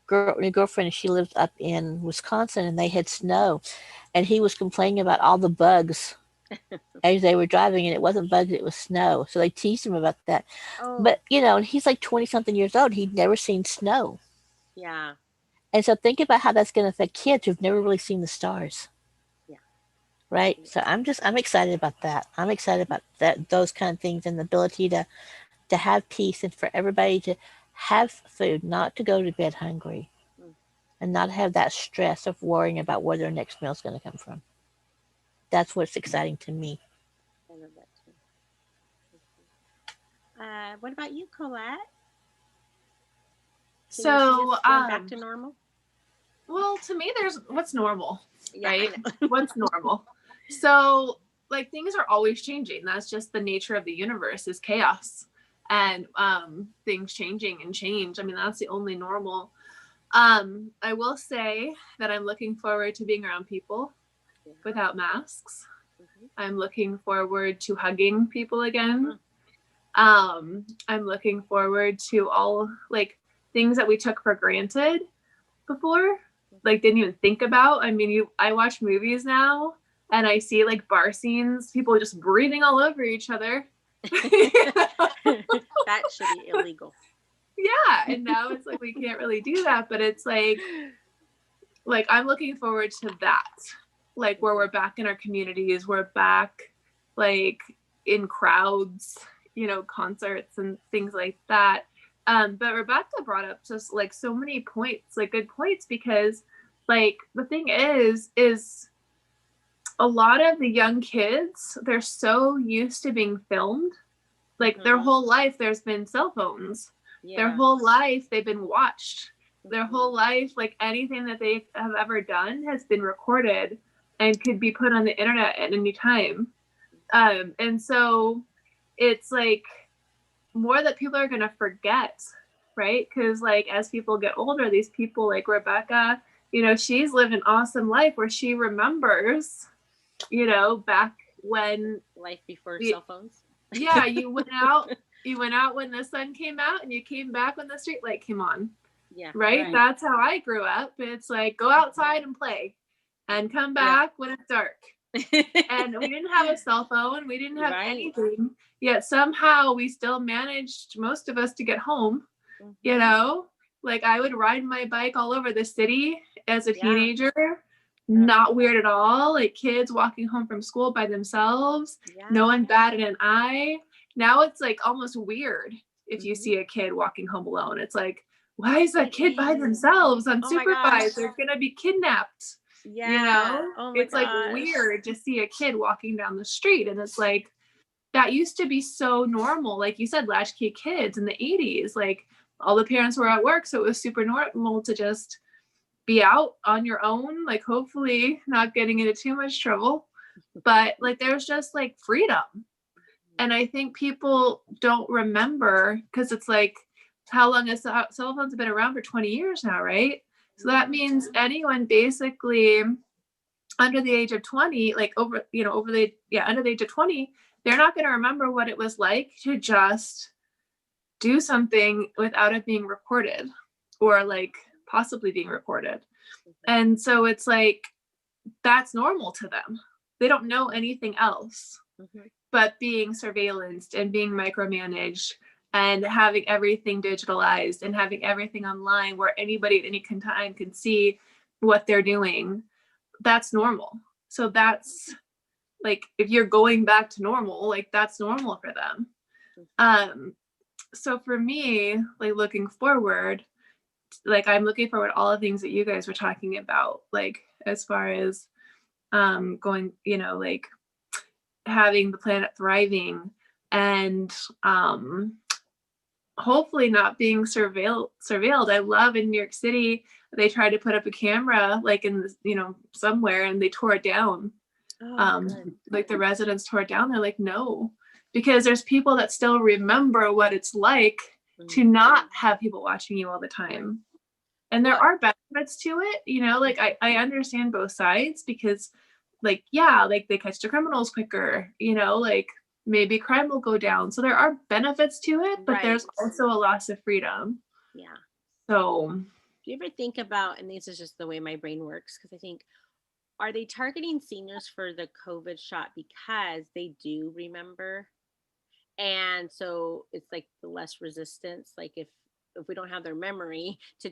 [SPEAKER 4] girlfriend, and she lived up in Wisconsin, and they had snow, and he was complaining about all the bugs as they were driving, and it wasn't bugs, it was snow. So they teased him about that.
[SPEAKER 1] Oh,
[SPEAKER 4] But, you know, and he's like 20 something years old. He'd never seen snow.
[SPEAKER 1] yeah.
[SPEAKER 4] And so think about how that's going to affect kids who've never really seen the stars.
[SPEAKER 1] Yeah.
[SPEAKER 4] Right. So I'm excited about that. I'm excited about that, those kind of things, and the ability to have peace, and for everybody to have food, not to go to bed hungry,
[SPEAKER 1] Mm,
[SPEAKER 4] and not have that stress of worrying about where their next meal is going to come from. That's what's exciting to me.
[SPEAKER 1] I love that too. What about you, Colette? Can you see
[SPEAKER 5] So,
[SPEAKER 1] us going back to normal?
[SPEAKER 5] well, to me, there's what's normal,
[SPEAKER 1] Yeah,
[SPEAKER 5] right? What's normal? So, like, things are always changing. That's just the nature of the universe, is chaos, and things changing and change. I mean, that's the only normal. I will say that I'm looking forward to being around people
[SPEAKER 1] Yeah.
[SPEAKER 5] without masks.
[SPEAKER 1] Mhm.
[SPEAKER 5] I'm looking forward to hugging people again. I'm looking forward to all like things that we took for granted before, like didn't even think about. I mean, I watch movies now and I see like bar scenes, people just breathing all over each other.
[SPEAKER 1] That should be illegal.
[SPEAKER 5] Yeah, and now it's like we can't really do that, but it's like I'm looking forward to that. Like where we're back in our communities, we're back like in crowds, you know, concerts and things like that. But Rebecca brought up just like so many points, like good points, because like the thing is a lot of the young kids, they're so used to being filmed. Like their whole life there's been cell phones.
[SPEAKER 1] Yeah.
[SPEAKER 5] Their whole life they've been watched. Their
[SPEAKER 1] Mhm.
[SPEAKER 5] whole life, like anything that they have ever done has been recorded and could be put on the internet at any time. And so it's like more that people are going to forget, right? Because like as people get older, these people like Rebecca, you know, she's lived an awesome life where she remembers, you know, back when
[SPEAKER 1] Life before cell phones.
[SPEAKER 5] yeah, you went out when the sun came out and you came back when the street light came on.
[SPEAKER 1] Yeah.
[SPEAKER 5] Right? That's how I grew up. It's like go outside and play and come back when it's dark. And we didn't have a cell phone, we didn't have anything, yet somehow we still managed, most of us, to get home. You know, like I would ride my bike all over the city as a teenager. Not weird at all. Like kids walking home from school by themselves, no one batted an eye. Now it's like almost weird if you see a kid walking home alone. It's like, why is that kid by themselves unsupervised? They're gonna be kidnapped.
[SPEAKER 1] Yeah.
[SPEAKER 5] You know,
[SPEAKER 1] oh my
[SPEAKER 5] it's like weird to see a kid walking down the street. And it's like, that used to be so normal. Like you said, latchkey kids in the 80s, like all the parents were at work. So it was super normal to just be out on your own, like hopefully not getting into too much trouble. But like there's just like freedom. And I think people don't remember because it's like, how long has cell phones been around? For 20 years now, right? So that means anyone basically under the age of 20, like under the age of 20, they're not going to remember what it was like to just do something without it being recorded or like possibly being recorded. And so it's like, that's normal to them. They don't know anything else but being surveillanced and being micromanaged and having everything digitalized and having everything online where anybody at any time can see what they're doing. That's normal. So that's like, if you're going back to normal, like that's normal for them. So for me, like looking forward, like I'm looking forward to all the things that you guys were talking about, like as far as going, you know, like having the planet thriving and hopefully not being surveilled. I love in New York City, they tried to put up a camera like in the, you know, somewhere, and they tore it down. Like the residents tore it down. They're like, no, because there's people that still remember what it's like to not have people watching you all the time. And there are benefits to it, you know, like I understand both sides because like, yeah, like they catch the criminals quicker, you know, like maybe crime will go down. So there are benefits to it, but there's also a loss of freedom.
[SPEAKER 1] Yeah.
[SPEAKER 5] So
[SPEAKER 1] do you ever think about, and this is just the way my brain works, because I think are they targeting seniors for the COVID shot because they do remember? And so it's like the less resistance. Like if we don't have their memory to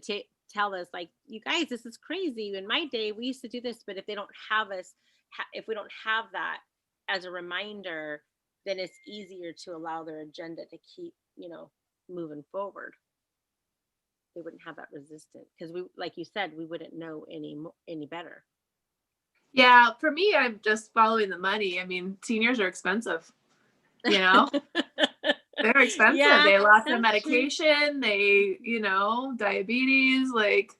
[SPEAKER 1] tell us, like, you guys, this is crazy. In my day, we used to do this. But if they don't have us, if we don't have that as a reminder, then it's easier to allow their agenda to keep, moving forward. They wouldn't have that resistance because we, like you said, we wouldn't know any better.
[SPEAKER 5] Yeah, for me, I'm just following the money. I mean, seniors are expensive. They're expensive.
[SPEAKER 1] Yeah,
[SPEAKER 5] They lost their
[SPEAKER 1] that's true.
[SPEAKER 5] medication. They, diabetes. Like,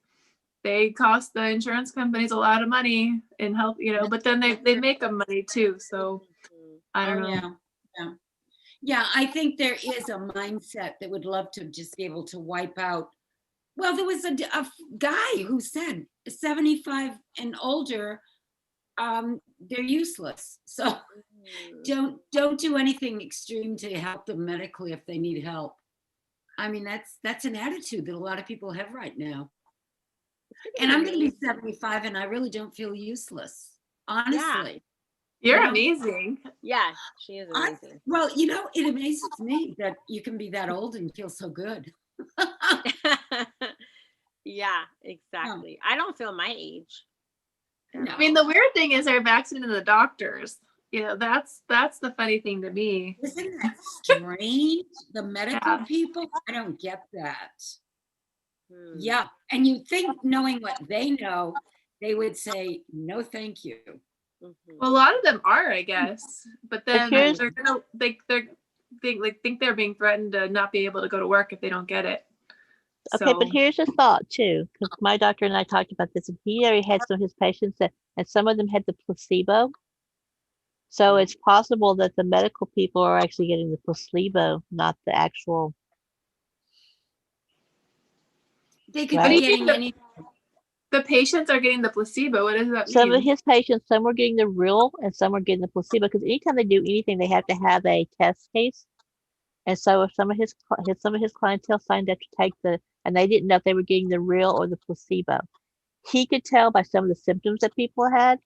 [SPEAKER 5] they cost the insurance companies a lot of money in health. But then they make them money too. So
[SPEAKER 1] Mhm.
[SPEAKER 5] I don't know.
[SPEAKER 3] Yeah, I think there is a mindset that would love to just be able to wipe out. Well, there was a guy who said 75 and older, they're useless. So
[SPEAKER 1] Mhm.
[SPEAKER 3] don't do anything extreme to help them medically if they need help. I mean, that's an attitude that a lot of people have right now. And I'm going to be 75 and I really don't feel useless, honestly.
[SPEAKER 5] You're amazing.
[SPEAKER 1] Yeah, she is amazing.
[SPEAKER 3] Well, it amazes me that you can be that old and feel so good.
[SPEAKER 1] Yeah, exactly. I don't feel my age.
[SPEAKER 3] No.
[SPEAKER 5] I mean, the weird thing is they're vaccinating the doctors. That's the funny thing to me.
[SPEAKER 3] Isn't that strange? The medical people, I don't get that. Yeah, and you think, knowing what they know, they would say no, thank you.
[SPEAKER 5] Well, a lot of them are, I guess, but then they're gonna think they're being threatened to not be able to go to work if they don't get it.
[SPEAKER 4] Okay, but here's a thought too, because my doctor and I talked about this, and he already had some of his patients and some of them had the placebo. So it's possible that the medical people are actually getting the placebo, not the actual.
[SPEAKER 3] They could be getting any.
[SPEAKER 5] The patients are getting the placebo. What does that mean?
[SPEAKER 4] Some of his patients, some were getting the real and some were getting the placebo, because anytime they do anything, they have to have a test case. And so if some of his clientele signed up to take and they didn't know if they were getting the real or the placebo. He could tell by some of the symptoms that people had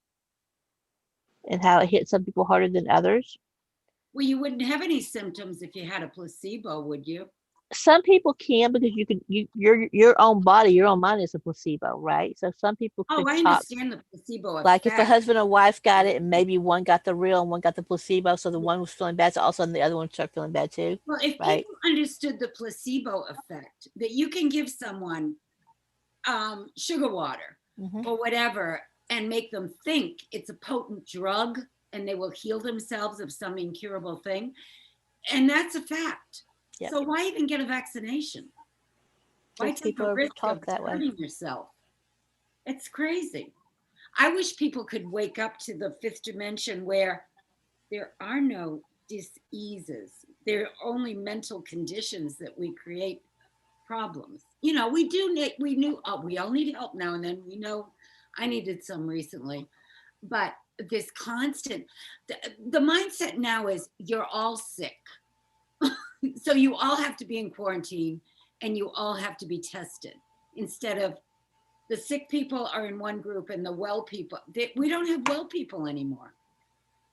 [SPEAKER 4] and how it hit some people harder than others.
[SPEAKER 3] Well, you wouldn't have any symptoms if you had a placebo, would you?
[SPEAKER 4] Some people can, because your own body, your own mind is a placebo, right? So some people could
[SPEAKER 3] I understand the placebo effect.
[SPEAKER 4] Like if a husband and wife got it and maybe one got the real and one got the placebo, so the one was feeling bad, so all of a sudden the other one started feeling bad too.
[SPEAKER 3] Well, if people understood the placebo effect, that you can give someone sugar water or whatever and make them think it's a potent drug and they will heal themselves of some incurable thing, and that's a fact. Yep. So why even get a vaccination? Why take the risk of hurting yourself? It's crazy. I wish people could wake up to the fifth dimension where there are no diseases. There are only mental conditions that we create problems. We all need help now and then. We know I needed some recently, but this constant, the mindset now is you're all sick. So you all have to be in quarantine and you all have to be tested, instead of the sick people are in one group and the well people. We don't have well people anymore.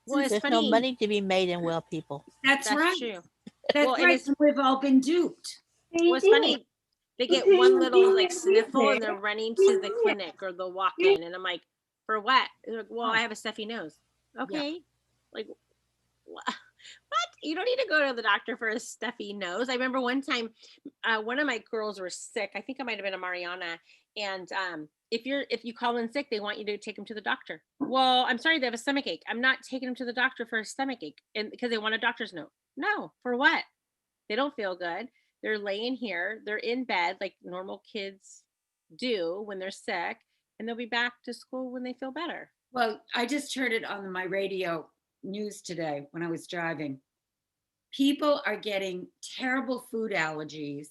[SPEAKER 1] Well,
[SPEAKER 4] there's no money to be made in well people.
[SPEAKER 3] That's right.
[SPEAKER 1] True.
[SPEAKER 3] That's right. And we've all been duped.
[SPEAKER 1] Well, it's funny. They get one little sniffle and they're running to the clinic or they'll walk in, and I'm like, for what? They're like, well, I have a stuffy nose. Okay. Yeah. Like, what? You don't need to go to the doctor for a stuffy nose. I remember one time, one of my girls were sick. I think it might have been a Mariana. And if you call in sick, they want you to take them to the doctor. Well, I'm sorry, they have a stomach ache. I'm not taking them to the doctor for a stomach ache, and because they want a doctor's note. No, for what? They don't feel good. They're laying here. They're in bed like normal kids do when they're sick, and they'll be back to school when they feel better.
[SPEAKER 3] Well, I just heard it on my radio news today when I was driving. People are getting terrible food allergies,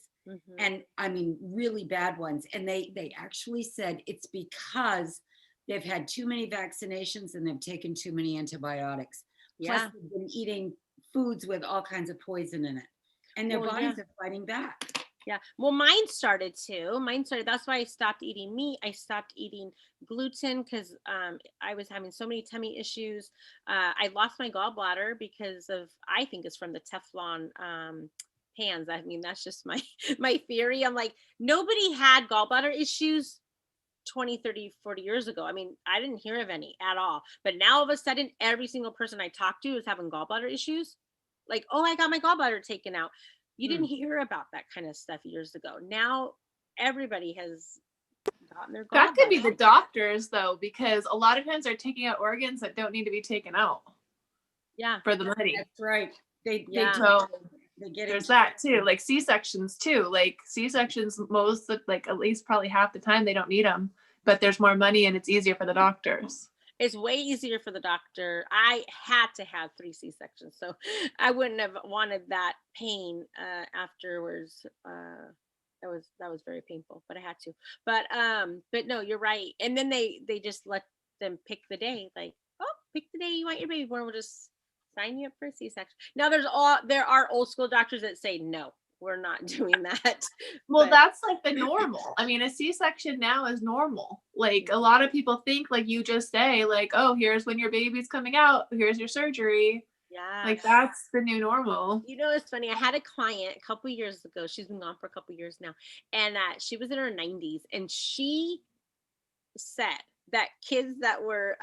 [SPEAKER 3] and I mean really bad ones. And they actually said it's because they've had too many vaccinations and they've taken too many antibiotics. Plus they've been eating foods with all kinds of poison in it, and their bodies are fighting back.
[SPEAKER 1] Yeah. Well, mine started too. Mine started. That's why I stopped eating meat. I stopped eating gluten because I was having so many tummy issues. I lost my gallbladder because of, I think it's from the Teflon pans. I mean, that's just my my theory. I'm like, nobody had gallbladder issues 20, 30, 40 years ago. I mean, I didn't hear of any at all. But now all of a sudden, every single person I talk to is having gallbladder issues. Like, oh, I got my gallbladder taken out. You didn't hear about that kind of stuff years ago. Now everybody has gotten their
[SPEAKER 5] That could be the
[SPEAKER 1] gallbladder.
[SPEAKER 5] doctors though, because a lot of times they're taking out organs that don't need to be taken out
[SPEAKER 1] Yeah.
[SPEAKER 5] for the money.
[SPEAKER 3] That's right.
[SPEAKER 1] Yeah.
[SPEAKER 5] So
[SPEAKER 3] They get
[SPEAKER 5] there's
[SPEAKER 3] into
[SPEAKER 5] that too. Like C-sections too. Like C-sections, most like at least probably half the time they don't need them, but there's more money and it's easier for the doctors.
[SPEAKER 1] It's way easier for the doctor. I had to have 3 C-sections, so I wouldn't have wanted that pain afterwards. That was very painful, but I had to. But no, you're right. And then they just let them pick the day. Like, oh, pick the day you want your baby born. We'll just sign you up for a C-section. Now there are old school doctors that say no, we're not doing that.
[SPEAKER 5] Well,
[SPEAKER 1] But
[SPEAKER 5] that's like the normal. I mean, a C-section now is normal. Like a lot of people think, like you just say, like, oh, here's when your baby's coming out, here's your surgery.
[SPEAKER 1] yeah,
[SPEAKER 5] Like that's the new normal.
[SPEAKER 1] you know, it's funny. I had a client a couple years ago. She's been gone for a couple years now, and she was in her 90s, and she said that kids that were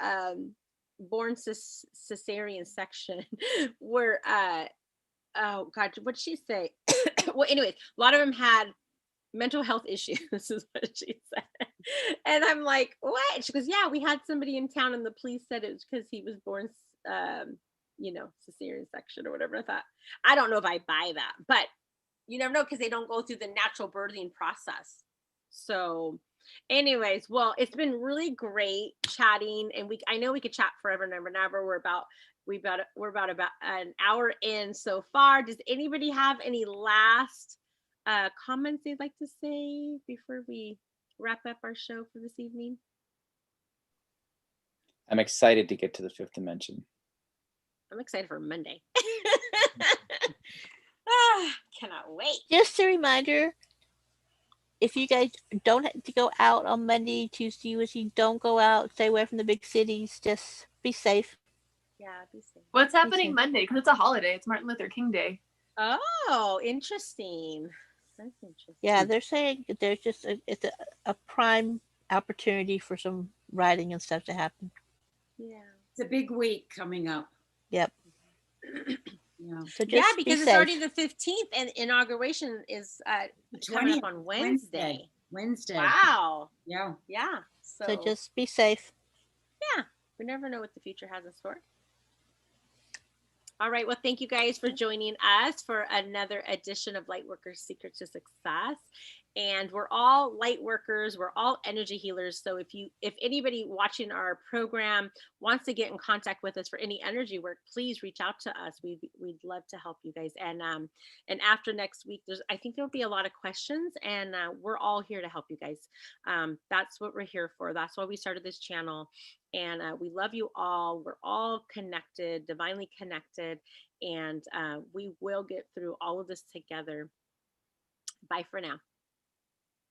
[SPEAKER 1] born cesarean section were oh god, what did she say? Well, anyways, a lot of them had mental health issues is what she said. And I'm like, what? She goes, yeah, we had somebody in town and the police said it was because he was born cesarean section or whatever. I thought, I don't know if I buy that, but you never know because they don't go through the natural birthing process. So anyways, well, it's been really great chatting, and I know we could chat forever and ever and ever. We're about an hour in so far. Does anybody have any last comments they'd like to say before we wrap up our show for this evening?
[SPEAKER 2] I'm excited to get to the 5th dimension.
[SPEAKER 1] I'm excited for Monday. Cannot wait.
[SPEAKER 4] Just a reminder, if you guys don't have to go out on Monday, Tuesday, Wednesday, don't go out. Stay away from the big cities. Just be safe.
[SPEAKER 1] Yeah, be safe.
[SPEAKER 5] What's happening
[SPEAKER 4] safe.
[SPEAKER 5] Monday? Because it's a holiday. It's Martin Luther King Day.
[SPEAKER 1] Oh, interesting. That's interesting.
[SPEAKER 4] Yeah, they're saying that there's just it's a prime opportunity for some rioting and stuff to happen.
[SPEAKER 1] Yeah.
[SPEAKER 3] It's a big week coming up.
[SPEAKER 4] Yep.
[SPEAKER 3] Yeah.
[SPEAKER 4] So just
[SPEAKER 1] Yeah,
[SPEAKER 4] be
[SPEAKER 1] because it's
[SPEAKER 4] safe.
[SPEAKER 1] already the 15th and inauguration is coming up on Wednesday.
[SPEAKER 3] Wednesday.
[SPEAKER 1] Wow.
[SPEAKER 3] Yeah.
[SPEAKER 1] Yeah.
[SPEAKER 4] So just be safe.
[SPEAKER 1] Yeah, we never know what the future has in store. All right. Well, thank you guys for joining us for another edition of Lightworkers Secrets to Success. And we're all light workers. We're all energy healers. So if anybody watching our program wants to get in contact with us for any energy work, please reach out to us. We'd love to help you guys. And after next week, I think there'll be a lot of questions, and we're all here to help you guys. That's what we're here for. That's why we started this channel. And we love you all. We're all connected, divinely connected, and we will get through all of this together. Bye for now.